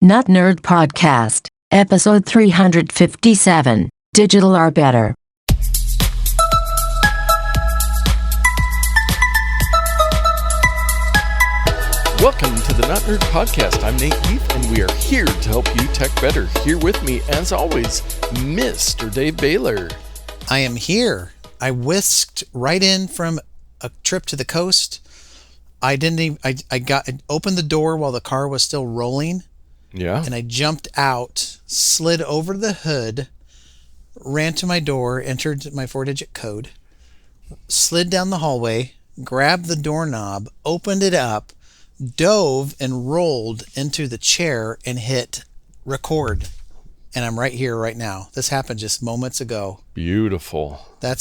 Not Nerd Podcast, episode 357, Digital are Better. Welcome to the Not Nerd Podcast. I'm Nate Heath, and we are here to help you tech better. Here with me, as always, Mr. Dave Baylor. I am here. I whisked right in from a trip to the coast. I opened the door while the car was still rolling. Yeah. And I jumped out, slid over the hood, ran to my door, entered my 4-digit code, slid down the hallway, grabbed the doorknob, opened it up, dove and rolled into the chair and hit record. And I'm right here right now. This happened just moments ago. Beautiful. I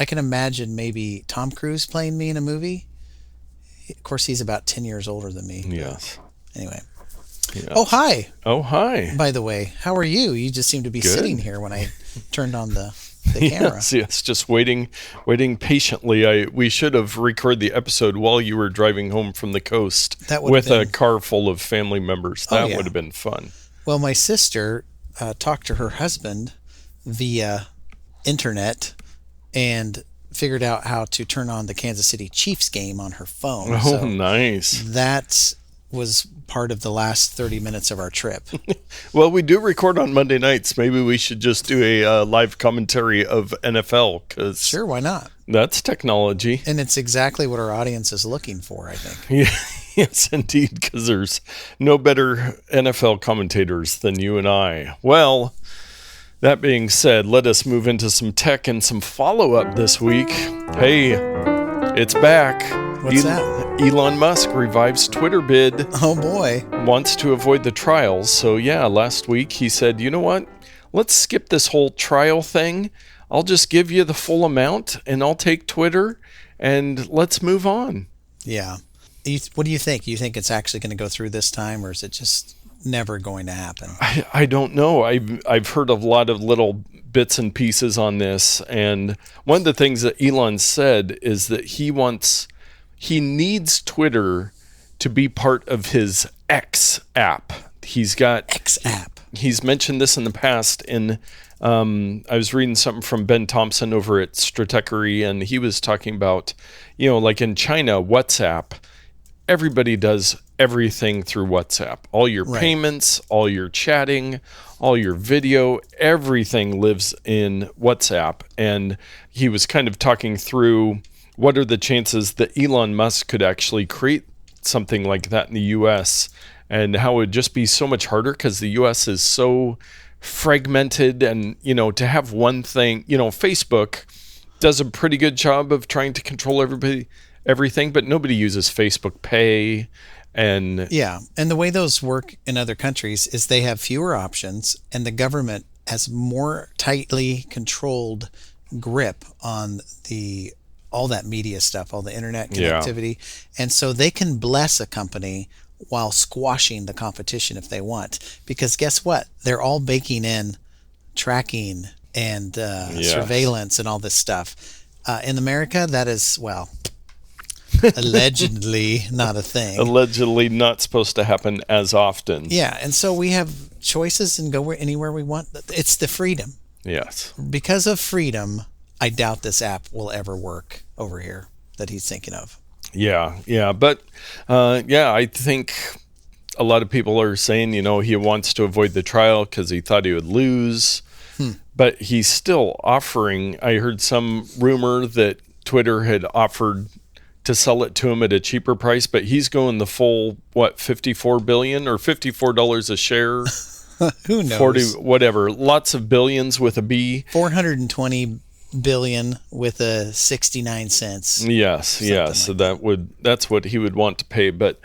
can imagine maybe Tom Cruise playing me in a movie. Of course, he's about 10 years older than me. Yes. Anyway. Yes. Oh, hi. Oh, hi. By the way, how are you? You just seem to be Good. sitting here when I turned on the camera. Yes, just waiting patiently. We should have recorded the episode while you were driving home from the coast with a car full of family members. That would have been fun. Well, my sister talked to her husband via internet and figured out how to turn on the Kansas City Chiefs game on her phone. Oh, so nice. That was part of the last 30 minutes of our trip. Well, we do record on Monday nights. Maybe we should just do a live commentary of NFL. Sure, why not? That's technology. And it's exactly what our audience is looking for, I think. Yeah, yes, indeed, because there's no better NFL commentators than you and I. Well, that being said, let us move into some tech and some follow-up this week. Hey, it's back. What's that? Elon Musk revives Twitter bid. Oh, boy. Wants to avoid the trials. So, yeah, last week he said, you know what? Let's skip this whole trial thing. I'll just give you the full amount, and I'll take Twitter, and let's move on. Yeah. What do you think? You think it's actually going to go through this time, or is it just never going to happen? I don't know. I've heard a lot of little bits and pieces on this, and one of the things that Elon said is that he needs Twitter to be part of his X app. He's got X app. He's mentioned this in the past. I was reading something from Ben Thompson over at Stratechery, and he was talking about, like in China, WhatsApp, everybody does everything through WhatsApp. All your payments, all your chatting, all your video, everything lives in WhatsApp. And he was kind of talking through what are the chances that Elon Musk could actually create something like that in the U.S. and how it would just be so much harder because the U.S. is so fragmented. And, to have one thing, Facebook does a pretty good job of trying to control everything, but nobody uses Facebook Pay. And the way those work in other countries is they have fewer options, and the government has more tightly controlled grip on all that media stuff, all the internet connectivity. And so they can bless a company while squashing the competition if they want. Because guess what? They're all baking in tracking and surveillance and all this stuff. In America, that is, allegedly not a thing. Allegedly not supposed to happen as often. Yeah, and so we have choices and go anywhere we want. It's the freedom. Yes. Because of freedom, I doubt this app will ever work over here that he's thinking of. Yeah. But, I think a lot of people are saying, he wants to avoid the trial because he thought he would lose. But he's still offering. I heard some rumor that Twitter had offered to sell it to him at a cheaper price, but he's going the full, $54 billion or $54 a share? Who knows? 40, whatever. Lots of billions with a B. 420 billion with a 69 cents. Yes. So that's what he would want to pay. But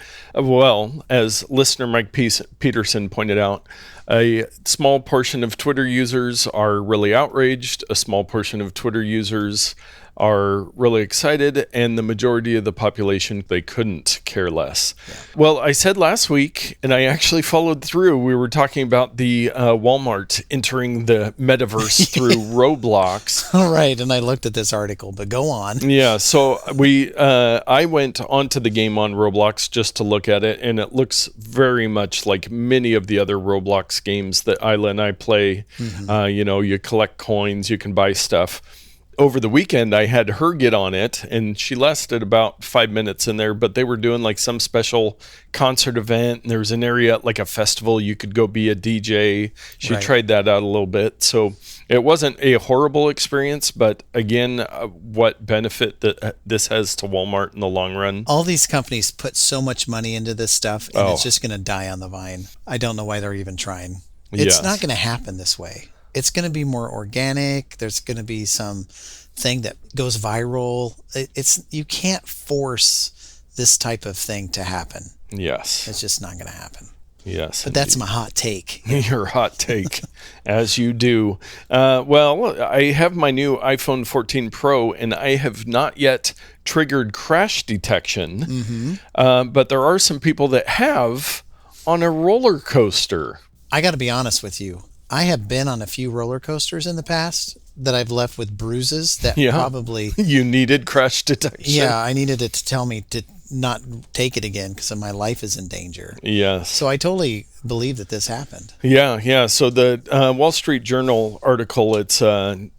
as listener Mike Peterson pointed out, a small portion of Twitter users are really outraged. A small portion of Twitter users are really excited, and the majority of the population, they couldn't care less. Well, I said last week, and I actually followed through, we were talking about the Walmart entering the metaverse through Roblox. All right, and I looked at this article, but go on. Yeah, so I went onto the game on Roblox just to look at it, and it looks very much like many of the other Roblox games that Isla and I play. You collect coins, you can buy stuff. Over the weekend, I had her get on it, and she lasted about 5 minutes in there, but they were doing like some special concert event, and there was an area, like a festival, you could go be a DJ. She tried that out a little bit. So it wasn't a horrible experience, but again, what benefit that this has to Walmart in the long run. All these companies put so much money into this stuff, and it's just going to die on the vine. I don't know why they're even trying. It's not going to happen this way. It's going to be more organic. There's going to be some thing that goes viral. You can't force this type of thing to happen. Yes. It's just not going to happen. Yes. But that's my hot take. Your hot take, as you do. Well, I have my new iPhone 14 Pro, and I have not yet triggered crash detection. But there are some people that have on a roller coaster. I got to be honest with you. I have been on a few roller coasters in the past that I've left with bruises that probably... You needed crash detection. Yeah, I needed it to tell me to not take it again because my life is in danger. Yes. So I totally believe that this happened. Yeah. So the Wall Street Journal article, it's a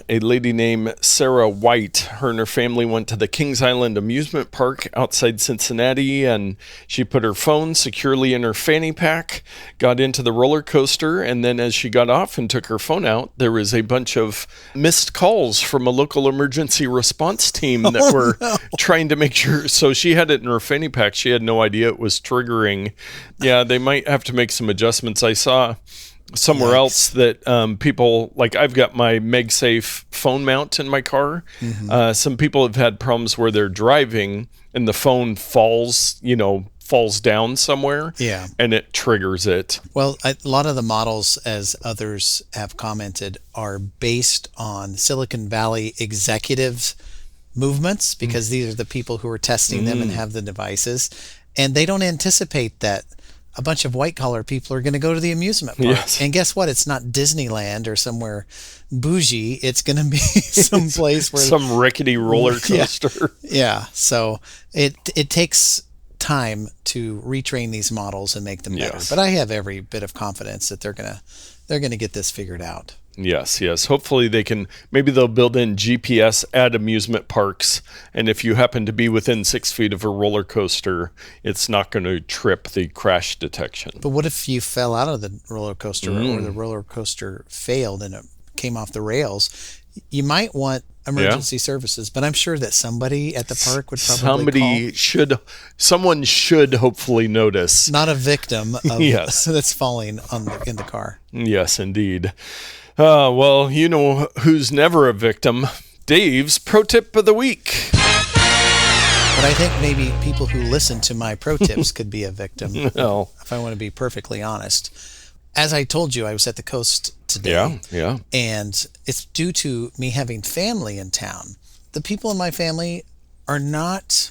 lady named Sarah White. Her and her family went to the Kings Island amusement park outside Cincinnati, and she put her phone securely in her fanny pack, got into the roller coaster, and then as she got off and took her phone out, there was a bunch of missed calls from a local emergency response team that were trying to make sure. So she had it in her fanny pack. She had no idea it was triggering. Yeah, they might have to make some adjustments. I saw somewhere else that people, like I've got my MagSafe phone mount in my car. Some people have had problems where they're driving and the phone falls down somewhere. Yeah. And it triggers it. Well, a lot of the models, as others have commented, are based on Silicon Valley executives' movements because these are the people who are testing them and have the devices. And they don't anticipate that a bunch of white-collar people are going to go to the amusement park. Yes. And guess what? It's not Disneyland or somewhere bougie. It's going to be some place where... Some rickety roller coaster. Yeah. So it takes time to retrain these models and make them better. But I have every bit of confidence that they're going to get this figured out. Yes. Hopefully maybe they'll build in GPS at amusement parks. And if you happen to be within 6 feet of a roller coaster, it's not going to trip the crash detection. But what if you fell out of the roller coaster or the roller coaster failed and it came off the rails? You might want emergency services, but I'm sure that somebody at the park would probably someone should hopefully notice. Not a victim of that's falling in the car. Yes, indeed. Well, you know who's never a victim? Dave's Pro Tip of the Week. But I think maybe people who listen to my pro tips could be a victim, if I want to be perfectly honest. As I told you, I was at the coast today. Yeah. And it's due to me having family in town. The people in my family are not,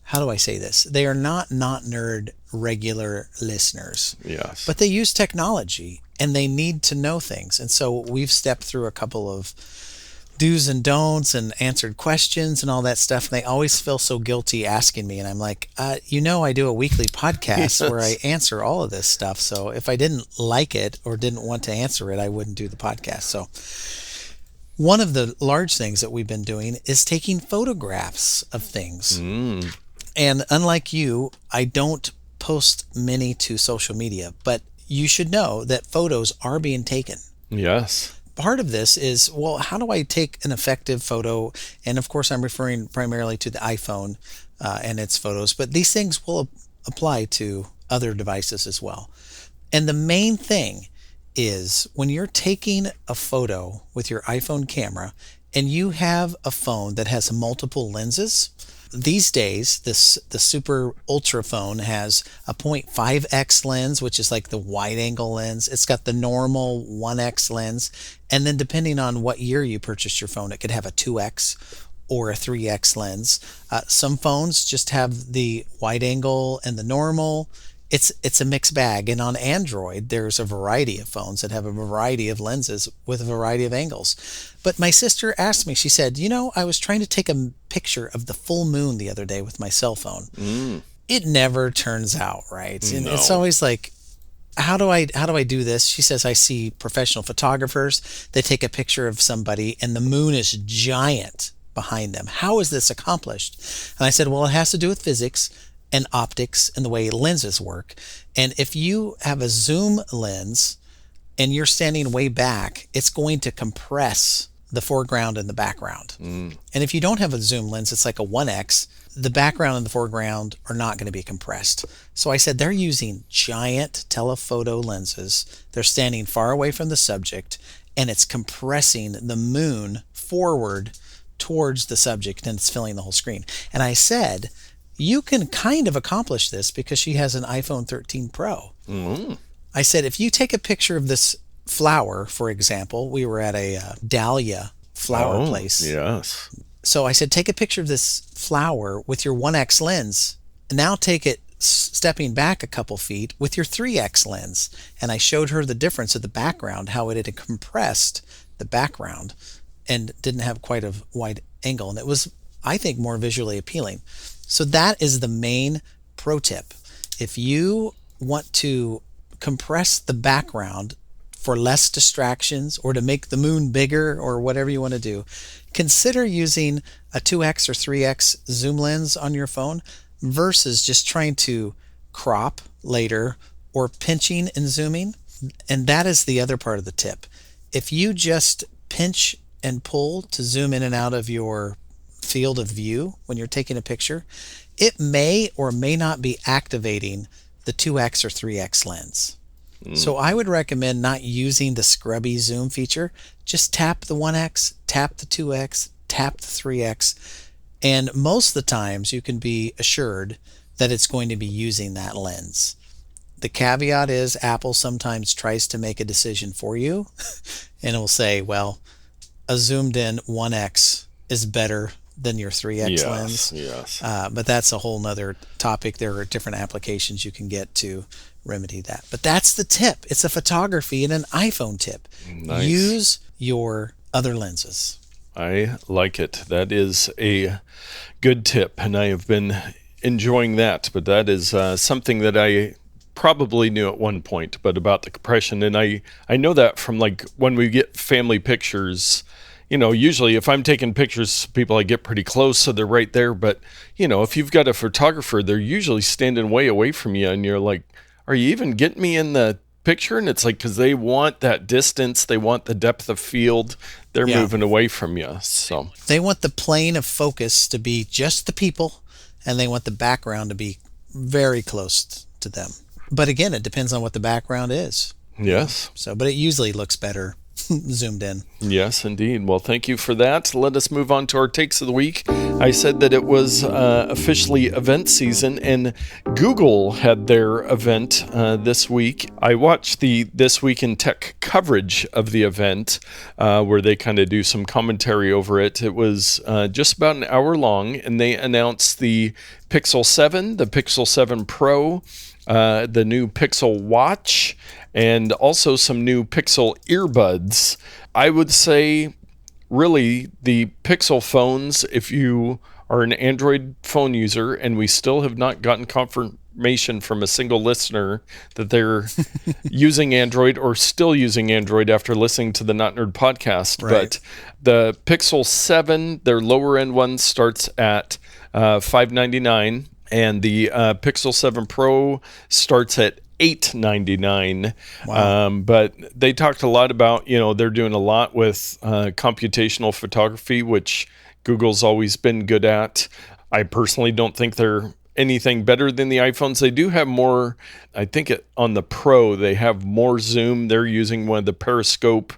how do I say this? They are not nerd regular listeners. Yes. But they use technology and they need to know things. And so we've stepped through a couple of do's and don'ts and answered questions and all that stuff. And they always feel so guilty asking me. And I'm like, I do a weekly podcast where I answer all of this stuff. So if I didn't like it or didn't want to answer it, I wouldn't do the podcast. So one of the large things that we've been doing is taking photographs of things. And unlike you, I don't post many to social media, but you should know that photos are being taken. Yes. Part of this is, well, how do I take an effective photo? And of course, I'm referring primarily to the iPhone and its photos, but these things will apply to other devices as well. And the main thing is when you're taking a photo with your iPhone camera and you have a phone that has multiple lenses, these days, the super ultra phone has a 0.5x lens, which is like the wide angle lens. It's got the normal 1x lens. And then depending on what year you purchased your phone, it could have a 2x or a 3x lens. Some phones just have the wide angle and the normal. It's a mixed bag. And on Android, there's a variety of phones that have a variety of lenses with a variety of angles. But my sister asked me, she said, I was trying to take a picture of the full moon the other day with my cell phone. It never turns out right. And it's always like, how do I do this? She says, I see professional photographers, they take a picture of somebody and the moon is giant behind them. How is this accomplished? And I said, well, it has to do with physics and optics and the way lenses work. And if you have a zoom lens and you're standing way back, it's going to compress the foreground and the background. And if you don't have a zoom lens, it's like a 1x, the background and the foreground are not going to be compressed. So I said, they're using giant telephoto lenses. They're standing far away from the subject and it's compressing the moon forward towards the subject and it's filling the whole screen. And I said, you can kind of accomplish this because she has an iPhone 13 Pro. I said, if you take a picture of this flower, for example, we were at a dahlia flower place. Yes. So I said, take a picture of this flower with your 1x lens, and now take it stepping back a couple feet with your 3x lens. And I showed her the difference of the background, how it had compressed the background and didn't have quite a wide angle. And it was, I think, more visually appealing. So that is the main pro tip. If you want to compress the background for less distractions or to make the moon bigger or whatever you want to do, consider using a 2x or 3x zoom lens on your phone versus just trying to crop later or pinching and zooming. And that is the other part of the tip. If you just pinch and pull to zoom in and out of your field of view when you're taking a picture, it may or may not be activating the 2x or 3x lens. So I would recommend not using the scrubby zoom feature. Just tap the 1x, tap the 2x, tap the 3x, and most of the times you can be assured that it's going to be using that lens. The caveat is Apple sometimes tries to make a decision for you and it will say, well, a zoomed in 1x is better than your 3x lens. Yes. But that's a whole nother topic. There are different applications you can get to remedy that. But that's the tip. It's a photography and an iPhone tip. Nice. Use your other lenses. I like it. That is a good tip, and I have been enjoying that. But that is something that I probably knew at one point, but about the compression. And I know that from like when we get family pictures, usually if I'm taking pictures of people, I get pretty close, so they're right there. But, if you've got a photographer, they're usually standing way away from you, and you're like, are you even getting me in the picture? And it's like, because they want that distance, they want the depth of field, they're moving away from you. So they want the plane of focus to be just the people, and they want the background to be very close to them. But again, it depends on what the background is. Yes. So, but it usually looks better zoomed in. Yes, indeed. Well, thank you for that. Let us move on to our takes of the week. I said that it was officially event season, and Google had their event this week. I watched the This Week in Tech coverage of the event, where they kind of do some commentary over it. It was just about an hour long, and they announced the Pixel 7, the Pixel 7 Pro, the new Pixel Watch, and also some new Pixel earbuds. I would say, really, the Pixel phones, if you are an Android phone user, and we still have not gotten confirmation from a single listener that they're using Android or still using Android after listening to the Not Nerd podcast. Right. But the Pixel 7, their lower end one, starts at $599, and the Pixel 7 Pro starts at $899. Wow. But they talked a lot about, they're doing a lot with computational photography, which Google's always been good at. I personally don't think they're anything better than the iPhones. They do have more, I think on the Pro, they have more zoom. They're using one of the periscope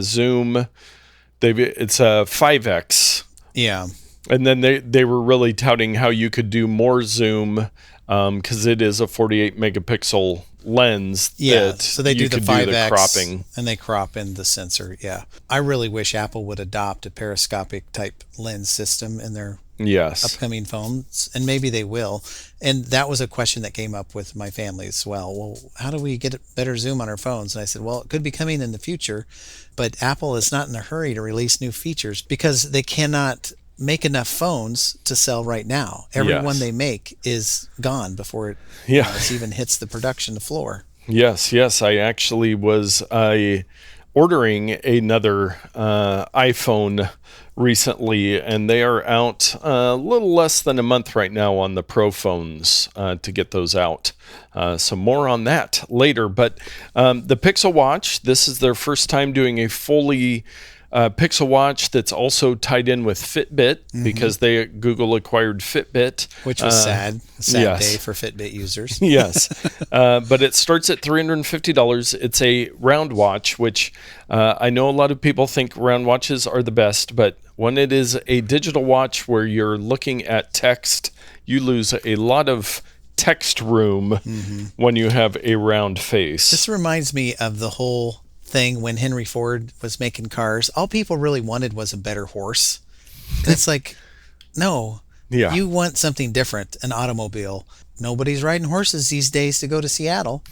zoom. It's a 5X. Yeah. And then they were really touting how you could do more zoom because it is a 48 megapixel lens. Yeah, so they do the 5x cropping. and they crop in the sensor. Yeah. I really wish Apple would adopt a periscopic type lens system in their upcoming phones, and maybe they will. And that was a question that came up with my family as well. Well, how do we get a better zoom on our phones? And I said, well, it could be coming in the future, but Apple is not in a hurry to release new features because they cannot make enough phones to sell right now. Every one they make is gone before it even hits the production floor. Yes. I actually was ordering another iPhone recently, and they are out a little less than a month right now on the Pro phones to get those out. So more on that later. But the Pixel Watch, this is their first time doing a fully Pixel Watch that's also tied in with Fitbit because Google acquired Fitbit. Which was sad day for Fitbit users. Yes. But it starts at $350. It's a round watch, which I know a lot of people think round watches are the best, but when it is a digital watch where you're looking at text, you lose a lot of text room when you have a round face. This reminds me of the whole thing when Henry Ford was making cars. All people really wanted was a better horse. And it's like, no, you want something different, an automobile. Nobody's riding horses these days to go to Seattle.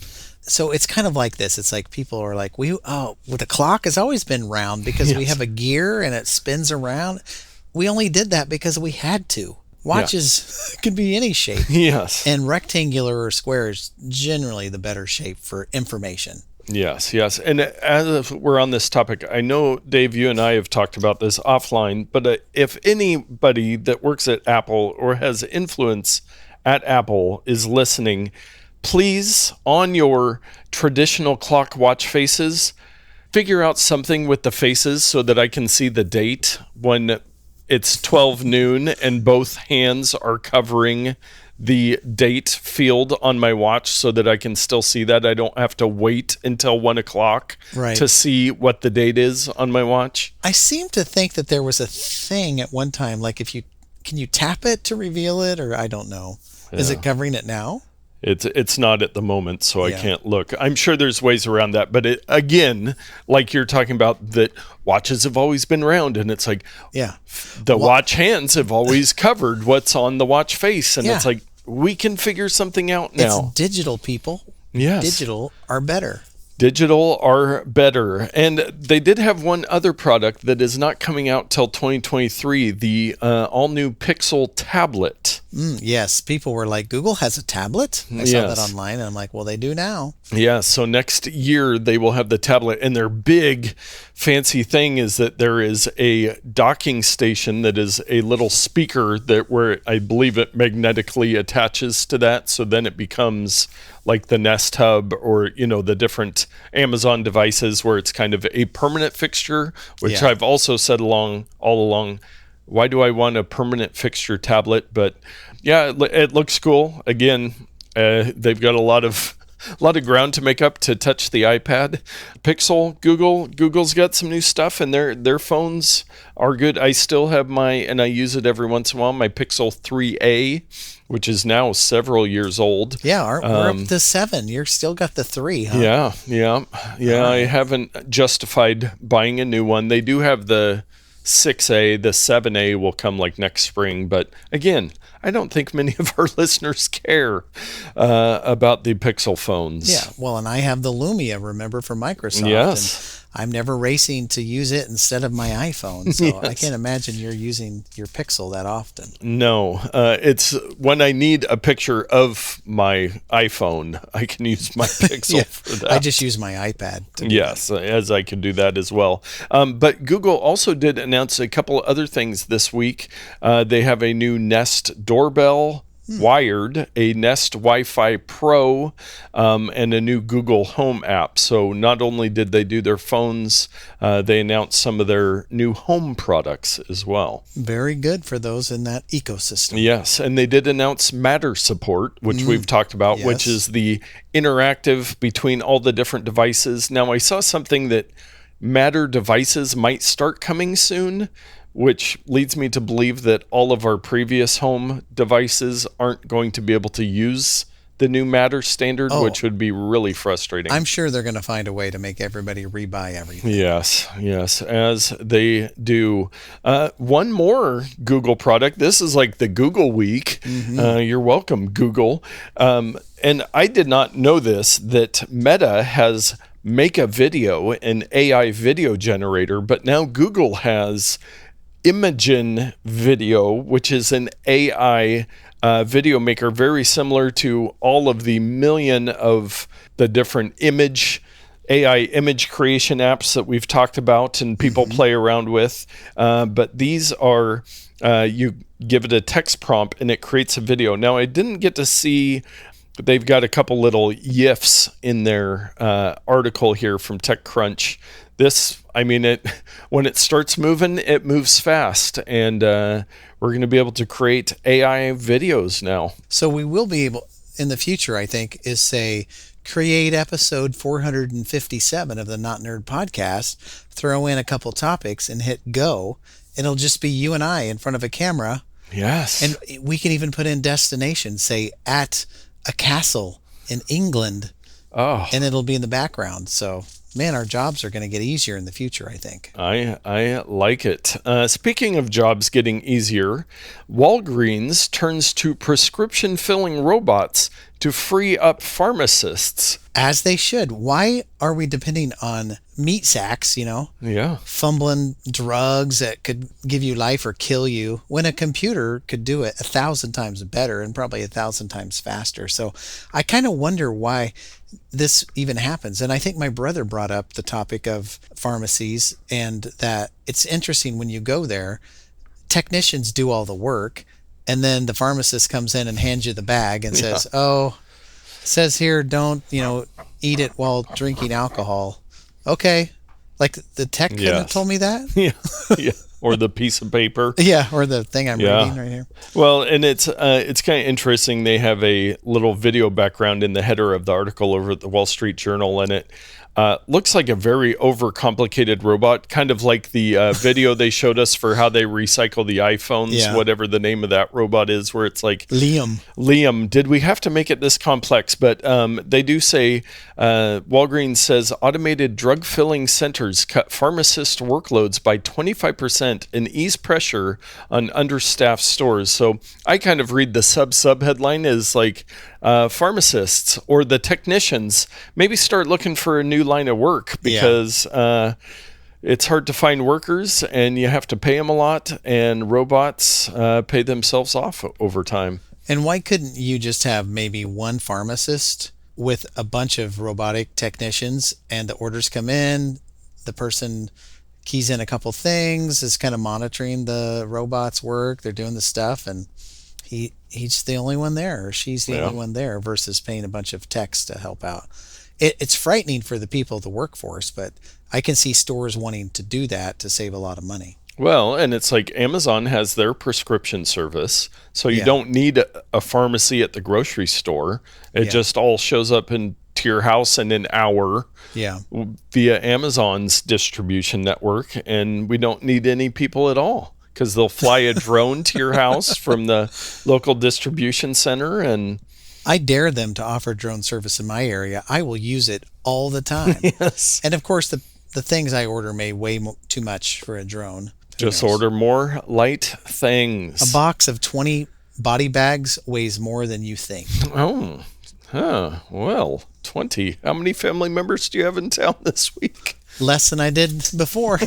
So it's kind of like this. It's like people are like, the clock has always been round because we have a gear and it spins around. We only did that because we had to. Watches could be any shape. Yes. And rectangular or square is generally the better shape for information. Yes. And as we're on this topic, I know, Dave, you and I have talked about this offline, but if anybody that works at Apple or has influence at Apple is listening, please, on your traditional clock watch faces, figure out something with the faces so that I can see the date when it's 12 noon and both hands are covering the date field on my watch so that I can still see that. I don't have to wait until 1 o'clock to see what the date is on my watch. I seem to think that there was a thing at one time, like can you tap it to reveal it, or I don't know. Yeah. Is it covering it now? It's not at the moment, so I can't look. I'm sure there's ways around that, but again, like you're talking about, that watches have always been round, and it's like, the watch hands have always covered what's on the watch face, and it's like, we can figure something out now. It's digital, people. Yes. Digital are better. Digital are better. And they did have one other product that is not coming out till 2023, the all-new Pixel tablet. Yes, people were like, Google has a tablet? I saw that online, and I'm like, well, they do now. Yeah, so next year they will have the tablet, and their big fancy thing is that there is a docking station that is a little speaker where I believe it magnetically attaches to that, so then it becomes like the Nest Hub or, the different Amazon devices where it's kind of a permanent fixture, which I've also said all along, why do I want a permanent fixture tablet? But it looks cool. Again, they've got a lot of ground to make up to touch the iPad. Pixel, Google's got some new stuff, and their phones are good. I still have and I use it every once in a while, my Pixel 3a, which is now several years old. Yeah, we're up to 7. You're still got the 3, huh? Yeah. I haven't justified buying a new one. They do have the 6A, the 7A will come like next spring, but again, I don't think many of our listeners care about the Pixel phones. Yeah, well, and I have the Lumia, remember, from Microsoft. Yes. And I'm never racing to use it instead of my iPhone, so I can't imagine you're using your Pixel that often. No, it's when I need a picture of my iPhone, I can use my Pixel for that. I just use my iPad. Yes, as I can do that as well. But Google also did announce a couple of other things this week. They have a new Nest doorbell, wired, a Nest Wi-Fi Pro, and a new Google Home app. So not only did they do their phones, they announced some of their new home products as well. Very good for those in that ecosystem. Yes, and they did announce Matter support, which we've talked about, which is the interactive between all the different devices. Now, I saw something that Matter devices might start coming soon, which leads me to believe that all of our previous home devices aren't going to be able to use the new Matter standard, which would be really frustrating. I'm sure they're going to find a way to make everybody rebuy everything. Yes, as they do. One more Google product. This is like the Google week. You're welcome, Google. And I did not know this, that Meta has Make a Video, an AI video generator, but now Google has Imagen Video, which is an AI video maker, very similar to all of the million of the different AI image creation apps that we've talked about and people play around with. But these are, you give it a text prompt and it creates a video. Now, I didn't get to see, they've got a couple little GIFs in their article here from TechCrunch. This, when it starts moving, it moves fast. And we're going to be able to create AI videos now. So we will be able, in the future, I think, is say, create episode 457 of the Not Nerd podcast, throw in a couple topics and hit go. It'll just be you and I in front of a camera. Yes. And we can even put in destination, say at a castle in England. Oh. And it'll be in the background. So, man, our jobs are going to get easier in the future, I think. I like it. Speaking of jobs getting easier, Walgreens turns to prescription filling robots to free up pharmacists. As they should. Why are we depending on meat sacks, Yeah. fumbling drugs that could give you life or kill you, when a computer could do it 1,000 times better and probably 1,000 times faster? So I kind of wonder why this even happens. And I think my brother brought up the topic of pharmacies, and that it's interesting when you go there, technicians do all the work, and then the pharmacist comes in and hands you the bag and says, says here, don't, eat it while drinking alcohol. Okay. Like the tech couldn't have told me that? Yeah. Or the piece of paper. Yeah, or the thing I'm reading right here. Well, and it's kind of interesting. They have a little video background in the header of the article over at the Wall Street Journal, and it looks like a very overcomplicated robot, kind of like the video they showed us for how they recycle the iPhones, whatever the name of that robot is, where it's like... Liam, did we have to make it this complex? But they do say, Walgreens says, automated drug filling centers cut pharmacist workloads by 25% and ease pressure on understaffed stores. So I kind of read the sub-headline as like, pharmacists or the technicians maybe start looking for a new line of work, because it's hard to find workers and you have to pay them a lot, and robots pay themselves off over time. And why couldn't you just have maybe one pharmacist with a bunch of robotic technicians, and the orders come in, the person keys in a couple things, is kind of monitoring the robot's work, they're doing the stuff, and he's the only one there, or she's the only one there, versus paying a bunch of techs to help out. It's frightening for the people of the workforce, but I can see stores wanting to do that to save a lot of money. Well, and it's like Amazon has their prescription service, so you don't need a pharmacy at the grocery store. It just all shows up into your house in an hour via Amazon's distribution network, and we don't need any people at all, because they'll fly a drone to your house from the local distribution center. And I dare them to offer drone service in my area. I will use it all the time. Yes. And of course, the things I order may weigh too much for a drone. Just order more light things. A box of 20 body bags weighs more than you think. Oh, well, 20. How many family members do you have in town this week? Less than I did before.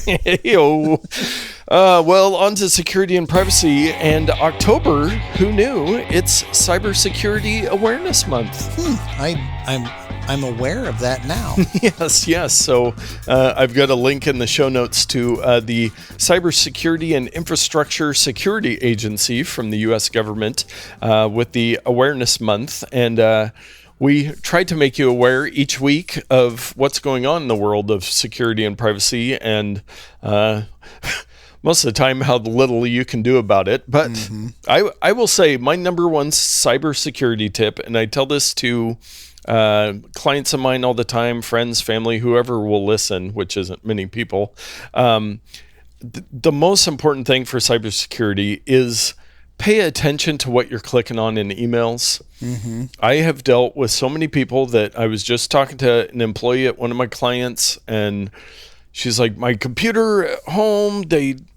Well, on to security and privacy. And October, who knew? It's Cybersecurity Awareness Month. I'm aware of that now. Yes. So I've got a link in the show notes to the Cybersecurity and Infrastructure Security Agency from the U.S. government with the Awareness Month. And we try to make you aware each week of what's going on in the world of security and privacy, and most of the time how little you can do about it. But I will say my number one cybersecurity tip, and I tell this to clients of mine all the time, friends, family, whoever will listen, which isn't many people. the most important thing for cybersecurity is pay attention to what you're clicking on in emails. Mm-hmm. I have dealt with so many people that I was just talking to an employee at one of my clients, and she's like, my computer at home,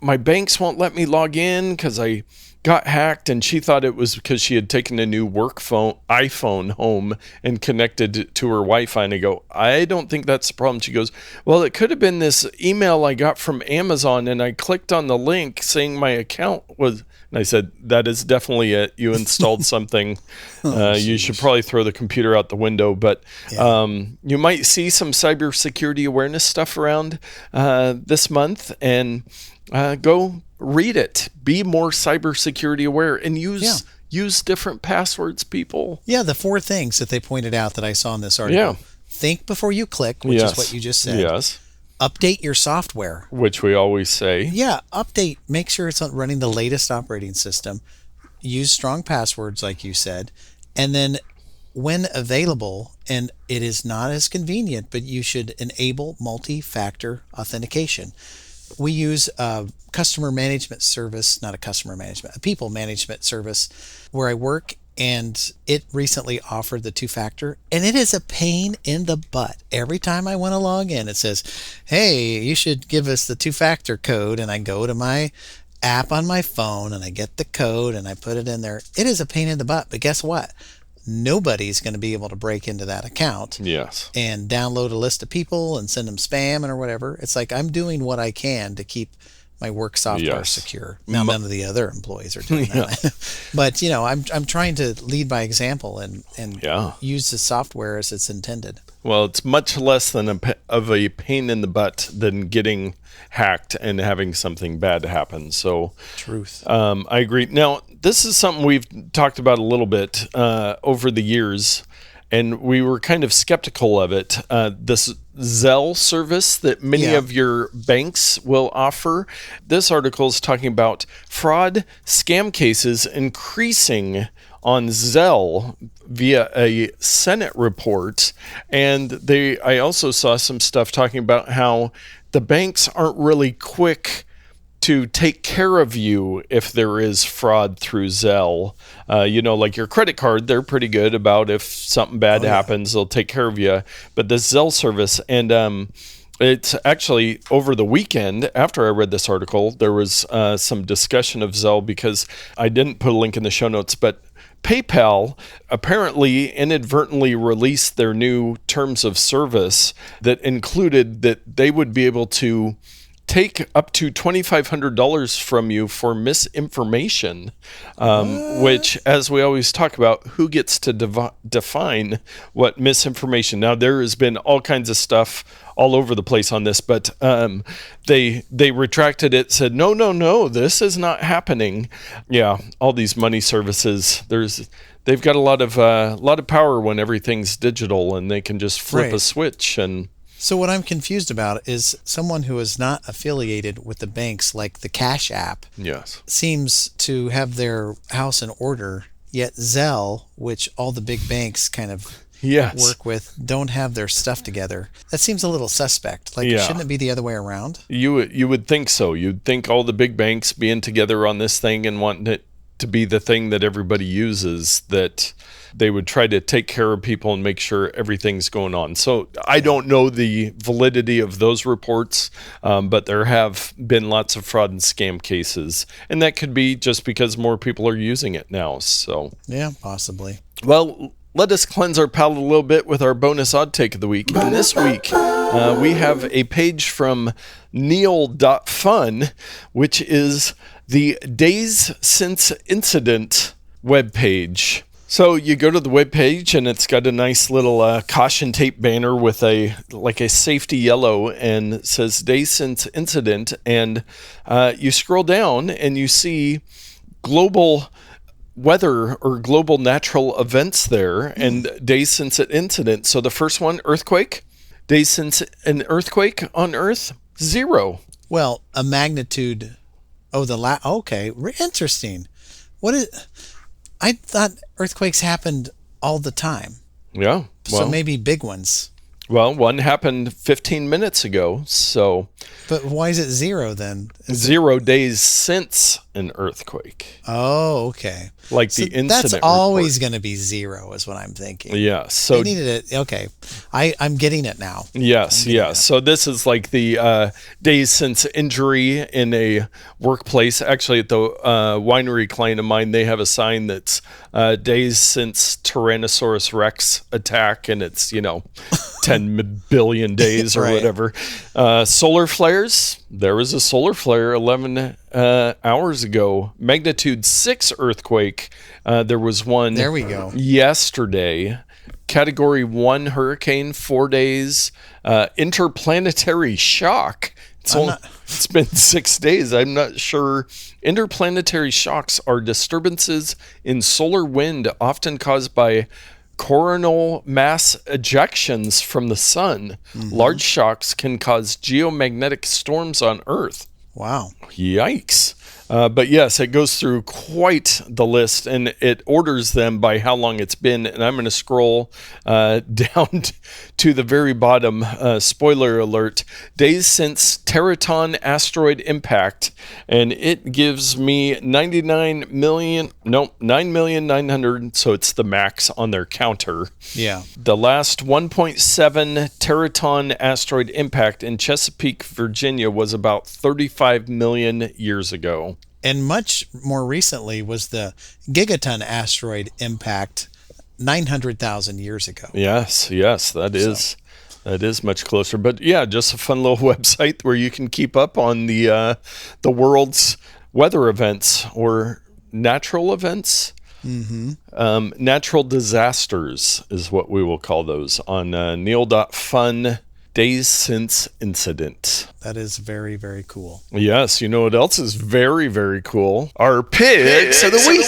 my banks won't let me log in because I got hacked, and she thought it was because she had taken a new work iPhone home and connected to her Wi-Fi. And I go, I don't think that's the problem. She goes, well, it could have been this email I got from Amazon, and I clicked on the link saying my account was, and I said, that is definitely it. You installed something. You should probably throw the computer out the window. But you might see some cybersecurity awareness stuff around this month, and go read it. Be more cybersecurity aware, and use different passwords, people. Yeah, the 4 things that they pointed out that I saw in this article. Yeah. Think before you click, which is what you just said. Yes. Update your software. Which we always say. Yeah, update. Make sure it's running the latest operating system. Use strong passwords, like you said. And then when available, and it is not as convenient, but you should enable multi-factor authentication. We use a customer management service, not a customer management, a people management service where I work, and it recently offered the 2-factor, and it is a pain in the butt. Every time I want to log in, it says, hey, you should give us the 2-factor code, and I go to my app on my phone, and I get the code, and I put it in there. It is a pain in the butt, but guess what? Nobody's going to be able to break into that account and download a list of people and send them spam or whatever. It's like I'm doing what I can to keep my work software secure. Now, none of the other employees are doing that. But, I'm trying to lead by example and use the software as it's intended. Well, it's much less than of a pain in the butt than getting hacked and having something bad happen. So, truth. I agree. Now, this is something we've talked about a little bit over the years, and we were kind of skeptical of it. This Zelle service that many of your banks will offer. This article is talking about fraud scam cases increasing on Zelle via a Senate report. And I also saw some stuff talking about how the banks aren't really quick to take care of you if there is fraud through Zelle. Like your credit card, they're pretty good about if something bad happens, they'll take care of you. But the Zelle service, and it's actually over the weekend, after I read this article, there was some discussion of Zelle because I didn't put a link in the show notes, but PayPal apparently inadvertently released their new terms of service that included that they would be able to take up to $2,500 from you for misinformation, which, as we always talk about, who gets to define what misinformation? Now, there has been all kinds of stuff all over the place on this, but they retracted it, said, no, this is not happening. Yeah, all these money services, they've got a lot of power when everything's digital, and they can just flip a switch. And so what I'm confused about is someone who is not affiliated with the banks, like the Cash App, seems to have their house in order, yet Zelle, which all the big banks kind of work with, don't have their stuff together. That seems a little suspect. Like, shouldn't it be the other way around? You would think so. You'd think all the big banks being together on this thing and wanting it to be the thing that everybody uses, that they would try to take care of people and make sure everything's going on. So I don't know the validity of those reports, but there have been lots of fraud and scam cases. And that could be just because more people are using it now. So yeah, possibly. Well, let us cleanse our palate a little bit with our bonus odd take of the week. And this week, we have a page from Neil.fun, which is the Days Since Incident webpage. So you go to the webpage, and it's got a nice little caution tape banner with a safety yellow, and it says Days Since Incident. And you scroll down, and you see global weather or global natural events there, and days since an incident. So the first one, earthquake. Days since an earthquake on Earth, 0. Well, a magnitude. Oh, okay, interesting. I thought earthquakes happened all the time. Yeah. So maybe big ones. Well, one happened 15 minutes ago, so But why is it 0 then? 0 days since an earthquake. Oh, okay. Like So the incident that's always report. going to be 0 is what I'm thinking. Yeah, They so needed it. Okay. I'm getting it now. yes, yes. So this is like the days since injury in a workplace. Actually, at the winery client of mine, they have a sign that's days since Tyrannosaurus Rex attack, and it's 10 billion days or Right. whatever. Solar flares. There was a solar flare 11 hours ago. Magnitude 6 earthquake. There was one. There we go. Yesterday. Category 1 hurricane, 4 days. Interplanetary shock. It's been 6 days. I'm not sure. Interplanetary shocks are disturbances in solar wind often caused by coronal mass ejections from the sun. Large shocks can cause geomagnetic storms on Earth. Wow. Yikes. But yes, it goes through quite the list, and it orders them by how long it's been. And I'm going to scroll down to the very bottom. Spoiler alert: days since Teraton asteroid impact, and it gives me 9,900,000. So it's the max on their counter. Yeah. The last 1.7 Teraton asteroid impact in Chesapeake, Virginia was about 35 million years ago. And much more recently was the gigaton asteroid impact 900,000 years ago. Yes, that is much closer. But yeah, just a fun little website where you can keep up on the world's weather events or natural events. Natural disasters is what we will call those on neil.fun. Days since incident. That is very, very cool. Yes, you know what else is very, very cool? Our picks of the week.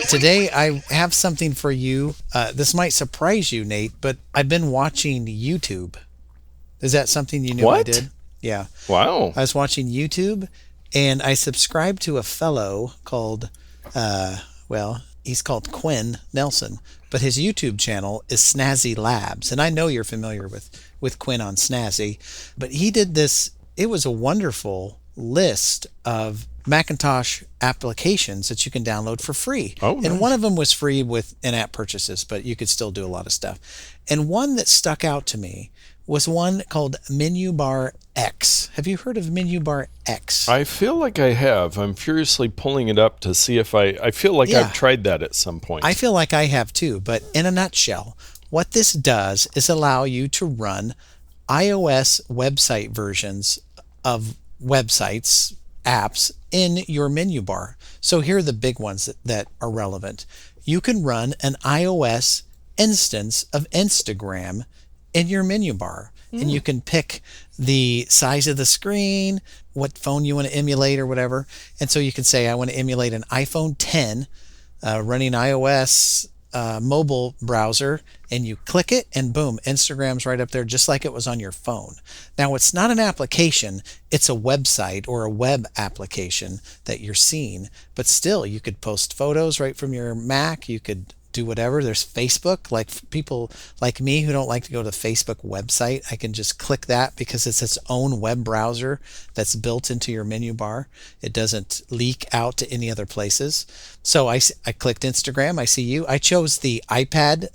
Today, I have something for you. This might surprise you, Nate, but I've been watching YouTube. Is that something you knew I What? did? Yeah. Wow. I was watching YouTube, and I subscribed to a fellow called, he's called Quinn Nelson, but his YouTube channel is Snazzy Labs. And I know you're familiar with Quinn on Snazzy, but he did this. It was a wonderful list of Macintosh applications that you can download for free. Oh, nice. And one of them was free with in-app purchases, but you could still do a lot of stuff. And one that stuck out to me was one called Menubar X. Have you heard of Menubar X? I feel like I have. I'm furiously pulling it up to see if I feel like Yeah. I've tried that at some point. I feel like I have too, but in a nutshell, what this does is allow you to run iOS website versions of websites, apps in your menu bar. So here are the big ones that are relevant. You can run an iOS instance of Instagram in your menu bar. And you can pick the size of the screen, what phone you want to emulate or whatever. And so you can say, I want to emulate an iPhone 10 running iOS mobile browser, and you click it and boom, Instagram's right up there just like it was on your phone. Now it's not an application, it's a website or a web application that you're seeing, but still you could post photos right from your Mac, you could do whatever. There's Facebook, like people like me who don't like to go to the Facebook website, I can just click that because it's its own web browser that's built into your menu bar. It doesn't leak out to any other places. So I clicked Instagram, I see you. I chose the iPad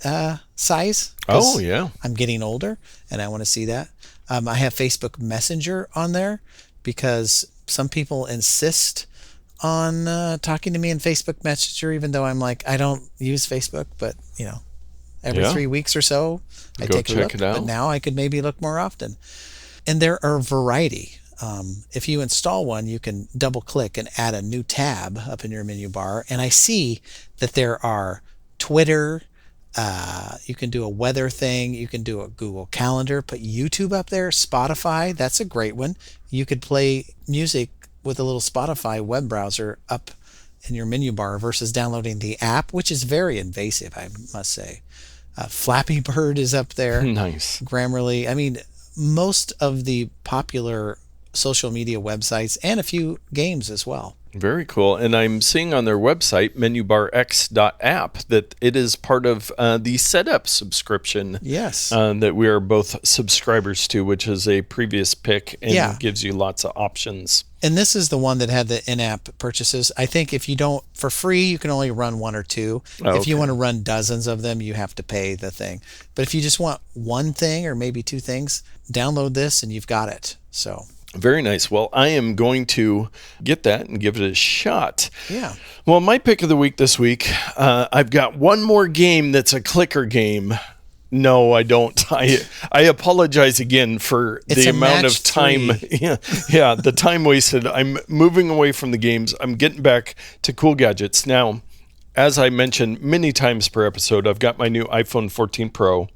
size. Oh, yeah. I'm getting older and I want to see that. I have Facebook Messenger on there because some people insist on talking to me in Facebook Messenger, even though I'm like, I don't use Facebook, but every 3 weeks or so I Go take a check look. it out. But now I could maybe look more often. And there are a variety. If you install one, you can double click and add a new tab up in your menu bar. And I see that there are Twitter, you can do a weather thing, you can do a Google Calendar, put YouTube up there, Spotify, that's a great one. You could play music with a little Spotify web browser up in your menu bar versus downloading the app, which is very invasive, I must say. Flappy Bird is up there. Nice. Grammarly. I mean, most of the popular social media websites and a few games as well. Very cool. And I'm seeing on their website, menubarx.app, that it is part of the Setup subscription. Yes. That we are both subscribers to, which is a previous pick and gives you lots of options. And this is the one that had the in-app purchases. I think if you don't, for free, you can only run one or two. If you want to run dozens of them, you have to pay the thing. But if you just want one thing or maybe two things, download this and you've got it. So... Very nice. Well, I am going to get that and give it a shot. Yeah. Well, my pick of the week this week, I've got one more game that's a clicker game. No, I don't. I apologize again for the amount of time. Yeah, the time wasted. I'm moving away from the games. I'm getting back to cool gadgets. Now, as I mentioned many times per episode, I've got my new iPhone 14 Pro,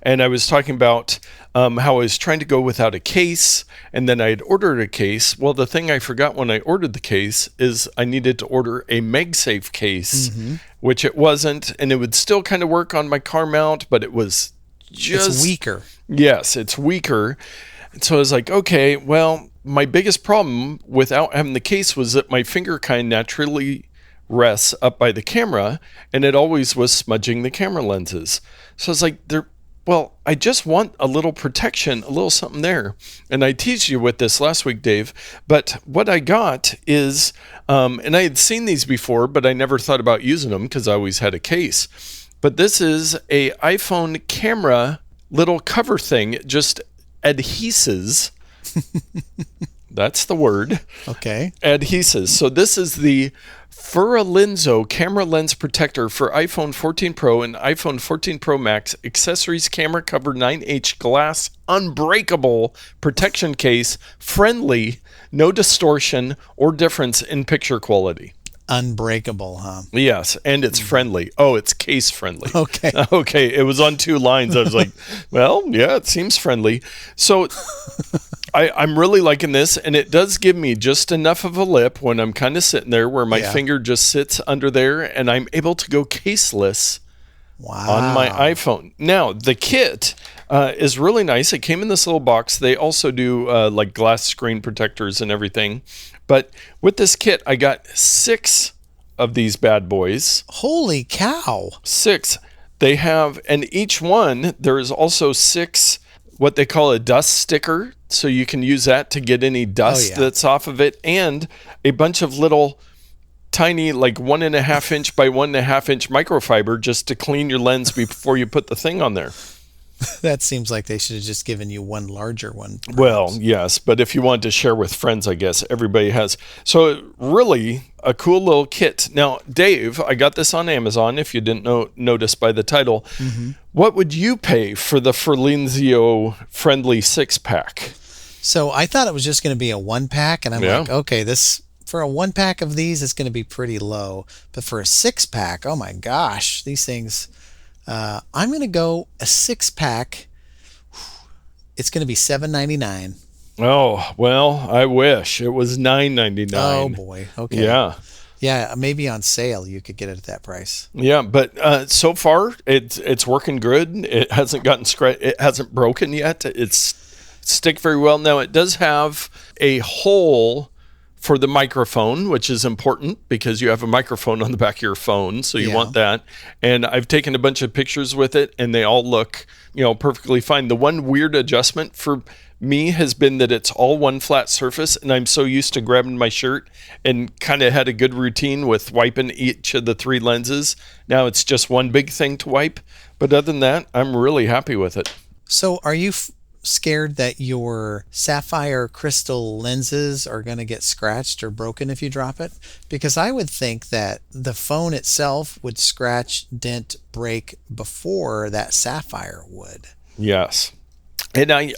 and I was talking about how I was trying to go without a case, and then I had ordered a case. Well, the thing I forgot when I ordered the case is I needed to order a MagSafe case, which it wasn't, and it would still kind of work on my car mount, but it was just... It's weaker. Yes, it's weaker. And so I was like, okay, well, my biggest problem without having the case was that my finger kind of naturally rests up by the camera, and it always was smudging the camera lenses. So I was like, I just want a little protection, a little something there. And I teased you with this last week, Dave, but what I got is, and I had seen these before, but I never thought about using them because I always had a case. But this is a iPhone camera little cover thing. It just adheses. That's the word. Okay. Adheses. So this is the Ferilinso camera lens protector for iPhone 14 Pro and iPhone 14 Pro Max accessories camera cover 9H glass unbreakable protection case, friendly, no distortion or difference in picture quality. Unbreakable, huh? Yes, and it's friendly. Oh, it's case friendly. Okay. Okay, it was on two lines. I was like, well, yeah, it seems friendly. So I'm really liking this, and it does give me just enough of a lip when I'm kind of sitting there where my finger just sits under there, and I'm able to go caseless on my iPhone. Now, the kit is really nice. It came in this little box. They also do like glass screen protectors and everything. But with this kit, I got 6 of these bad boys. Holy cow. 6. They have, and each one, there is also 6 what they call a dust sticker. So you can use that to get any dust that's off of it. And a bunch of little tiny, like 1.5 inch by 1.5 inch microfiber just to clean your lens before you put the thing on there. That seems like they should have just given you one larger one. Perhaps. Well, yes, but if you want to share with friends, I guess everybody has. So really a cool little kit. Now, Dave, I got this on Amazon, if you didn't notice by the title. Mm-hmm. What would you pay for the Ferilinso friendly 6-pack? So I thought it was just going to be a 1-pack, and I'm like, okay, this for a 1-pack of these is going to be pretty low. But for a 6-pack, oh my gosh, these things... I'm going to go a 6-pack. It's going to be $7.99. Oh, well, I wish it was $9.99. Oh boy. Okay. Yeah. Yeah, maybe on sale you could get it at that price. Yeah, but so far it's working good. It hasn't gotten it hasn't broken yet. It's stick very well. Now it does have a hole for the microphone, which is important because you have a microphone on the back of your phone, so you want that. And I've taken a bunch of pictures with it, and they all look, perfectly fine. The one weird adjustment for me has been that it's all one flat surface, and I'm so used to grabbing my shirt and kind of had a good routine with wiping each of the 3 lenses. Now it's just one big thing to wipe. But other than that, I'm really happy with it. So are you scared that your sapphire crystal lenses are going to get scratched or broken if you drop it? Because I would think that the phone itself would scratch, dent, break before that sapphire would. Yes. And I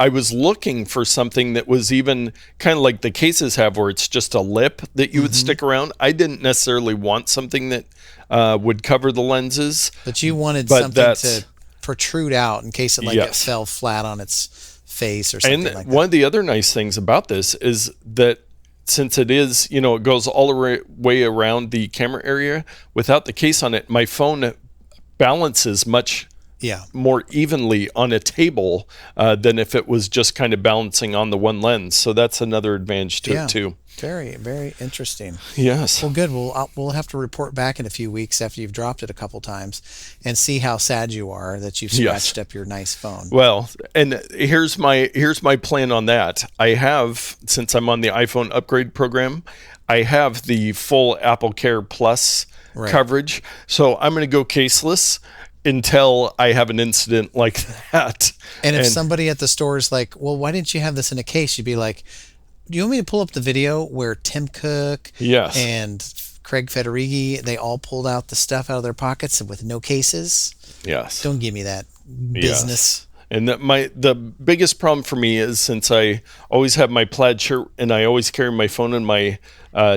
was looking for something that was even kind of like the cases have where it's just a lip that you would stick around. I didn't necessarily want something that would cover the lenses. But you wanted something to protrude out in case it fell flat on its face or something like that. And one of the other nice things about this is that since it is, it goes all the way around the camera area, without the case on it, my phone balances much Yeah. more evenly on a table than if it was just kind of balancing on the one lens. So that's another advantage to it too. Very, very interesting. Yes. Well, good. We'll have to report back in a few weeks after you've dropped it a couple times and see how sad you are that you've scratched up your nice phone. Well, and here's my plan on that. I have, since I'm on the iPhone upgrade program, I have the full Apple Care Plus coverage. So I'm going to go caseless until I have an incident like that. And if somebody at the store is like, well, why didn't you have this in a case? You'd be like, do you want me to pull up the video where Tim Cook and Craig Federighi, they all pulled out the stuff out of their pockets with no cases? Yes. Don't give me that business. Yes. And the biggest problem for me is, since I always have my plaid shirt and I always carry my phone in my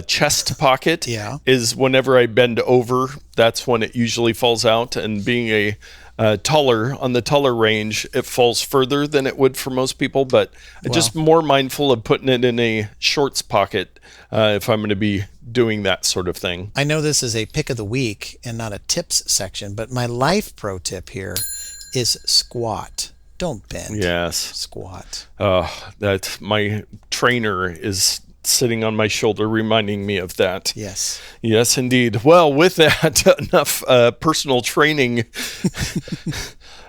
chest pocket, is whenever I bend over, that's when it usually falls out. And being a on the taller range, it falls further than it would for most people. But just more mindful of putting it in a shorts pocket if I'm going to be doing that sort of thing. I know this is a pick of the week and not a tips section, but my life pro tip here is squat. Don't bend. Yes. Squat. That my trainer is sitting on my shoulder reminding me of that. Yes. Yes, indeed. Well, with that, enough personal training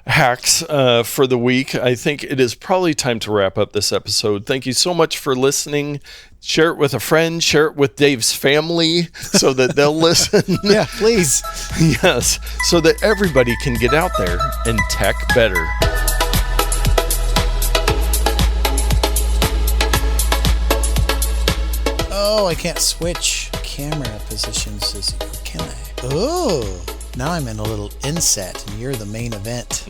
hacks for the week. I think it is probably time to wrap up this episode. Thank you so much for listening. Share it with a friend. Share it with Dave's family so that they'll listen. Yeah, please. Yes, so that everybody can get out there and tech better. Oh, I can't switch camera positions, can I? Oh, now I'm in a little inset and you're the main event.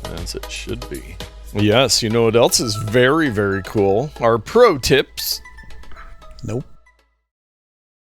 As it should be. Yes, you know what else is very, very cool? Our pro tips. Nope.